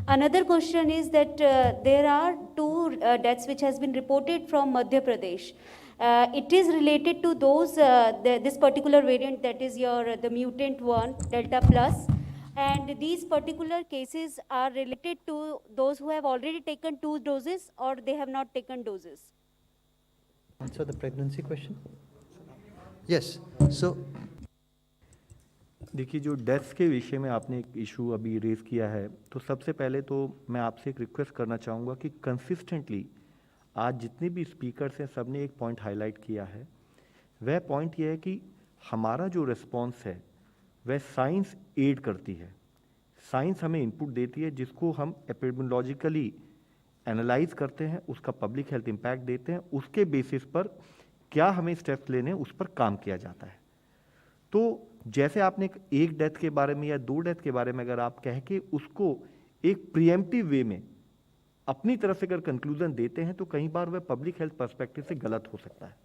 another question is that there are two deaths which has been reported from Madhya Pradesh. It is related to those this particular variant, that is the mutant one, Delta plus, and these particular cases are related to those who have already taken 2 doses or they have not taken doses. Answer the pregnancy question. Yes. So देखिए, जो deaths के विषय में आपने एक issue अभी rays किया है, तो सबसे पहले तो मैं आपसे एक रिक्वेस्ट करना चाहूँगा कि कंसिस्टेंटली आज जितने भी स्पीकर्स हैं सब ने एक पॉइंट हाईलाइट किया है। वह पॉइंट यह है कि हमारा जो रिस्पॉन्स है वह साइंस एड करती है, साइंस हमें इनपुट देती है जिसको हम एपिडेमियोलॉजिकली एनालाइज करते हैं, उसका पब्लिक हेल्थ इम्पैक्ट देते हैं, उसके बेसिस पर क्या हमें स्टेप्स लेने हैं उस पर काम किया जाता है। तो जैसे आपने एक डेथ के बारे में या 2 डेथ के बारे में अगर आप कह के उसको एक प्रीएम्प्टिव वे में अपनी तरफ से अगर कंक्लूजन देते हैं तो कई बार वह पब्लिक हेल्थ पर्सपेक्टिव से गलत हो सकता है।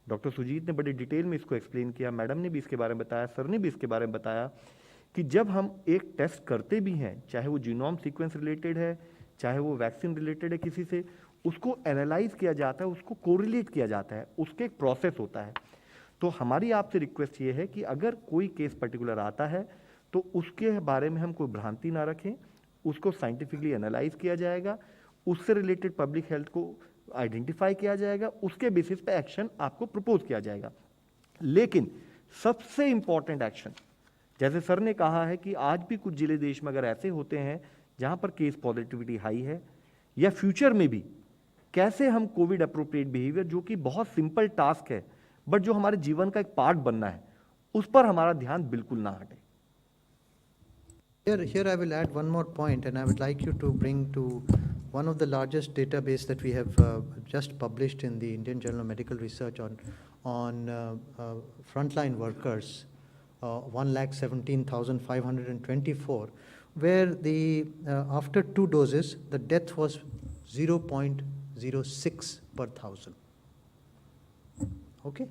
डॉक्टर सुजीत ने बड़े डिटेल में इसको एक्सप्लेन किया, मैडम ने भी इसके बारे में बताया, सर ने भी इसके बारे में बताया कि जब हम एक टेस्ट करते भी हैं, चाहे वो जीनोम सीक्वेंस रिलेटेड है, चाहे वो वैक्सीन रिलेटेड है किसी से, उसको एनालाइज किया जाता है, उसको कोरिलेट किया जाता है, उसके एक प्रोसेस होता है। तो हमारी आपसे रिक्वेस्ट ये है कि अगर कोई केस पर्टिकुलर आता है तो उसके बारे में हम कोई भ्रांति ना रखें, उसको साइंटिफिकली एनालाइज किया जाएगा, उससे रिलेटेड पब्लिक हेल्थ को आइडेंटिफाई किया जाएगा, उसके बेसिस पे एक्शन आपको प्रपोज किया जाएगा। लेकिन सबसे इंपॉर्टेंट एक्शन, जैसे सर ने कहा है कि आज भी कुछ जिले देश में अगर ऐसे होते हैं जहां पर केस पॉजिटिविटी हाई है, या फ्यूचर में भी कैसे हम कोविड अप्रोप्रिएट बिहेवियर, जो कि बहुत सिंपल टास्क है बट जो हमारे जीवन का एक पार्ट बनना है, उस पर हमारा ध्यान बिल्कुल ना हटे। Here I will add one more point, and I would like you to bring to one of the largest database that we have just published in the Indian Journal of Medical Research on frontline workers, 1,17,524, where the after 2 doses the death was 0.06 per thousand. Okay.